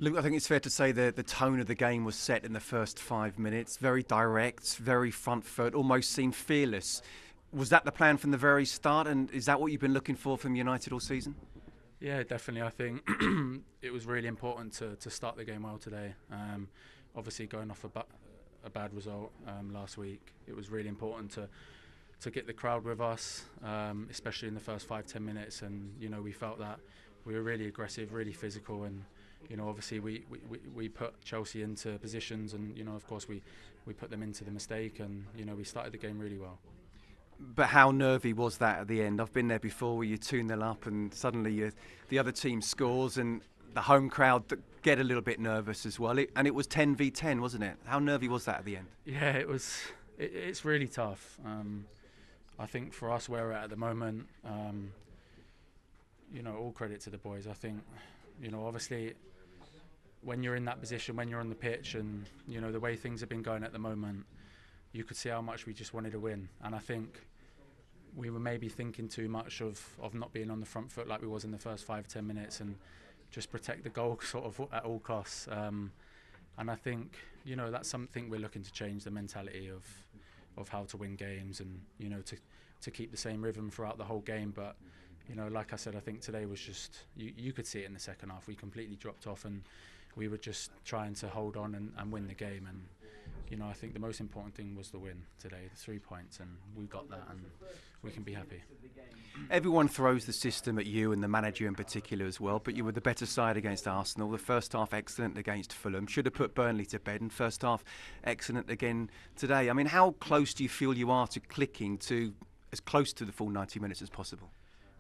Luke, I think it's fair to say the tone of the game was set in the first 5 minutes. Very direct, very front foot, almost seemed fearless. Was that the plan from the very start, and is that what you've been looking for from United all season? Yeah, definitely. I think it was really important to start the game well today. Obviously, going off a bad result last week, it was really important to get the crowd with us, especially in the first 5-10 minutes. And we felt that we were really aggressive, really physical, and obviously we put Chelsea into positions, and of course we put them into the mistake, and we started the game really well. But how nervy was that at the end? I've been there before where you 2-0 up and suddenly the other team scores and the home crowd get a little bit nervous as well. And it was 10v10, wasn't it? How nervy was that at the end? Yeah, it was. It's really tough. I think for us where we're at the moment, all credit to the boys. I think, obviously when you're in that position, when you're on the pitch and, the way things have been going at the moment, you could see how much we just wanted to win. And I think we were maybe thinking too much of not being on the front foot like we was in the first 5-10 minutes and just protect the goal sort of at all costs. And I think, that's something we're looking to change, the mentality of how to win games and, to keep the same rhythm throughout the whole game. But, like I said, I think today was just, you could see it in the second half. We completely dropped off and we were just trying to hold on and win the game. And, I think the most important thing was the win today, the 3 points, and we got that and we can be happy. Everyone throws the system at you and the manager in particular as well, but you were the better side against Arsenal. The first half excellent against Fulham. Should have put Burnley to bed, and first half excellent again today. I mean, how close do you feel you are to clicking to as close to the full 90 minutes as possible?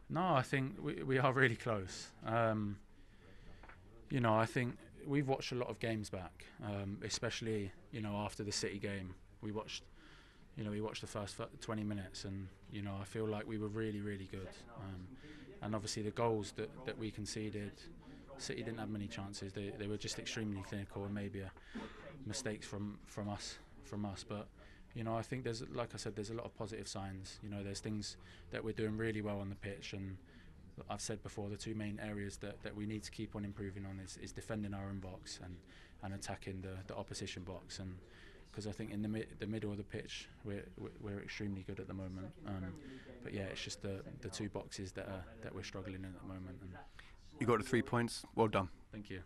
No, I think we are really close. I think we've watched a lot of games back, especially after the City game. We watched the first 20 minutes, and I feel like we were really, really good. And obviously the goals that we conceded, City didn't have many chances. They were just extremely clinical and maybe mistakes from us. But I think like I said, there's a lot of positive signs. There's things that we're doing really well on the pitch, and I've said before, the two main areas that we need to keep on improving on is defending our own box and attacking the opposition box. And because I think in the middle of the pitch we're extremely good at the moment. But yeah, it's just the two boxes that we're struggling in at the moment. And You got the 3 points. Well done. thank you.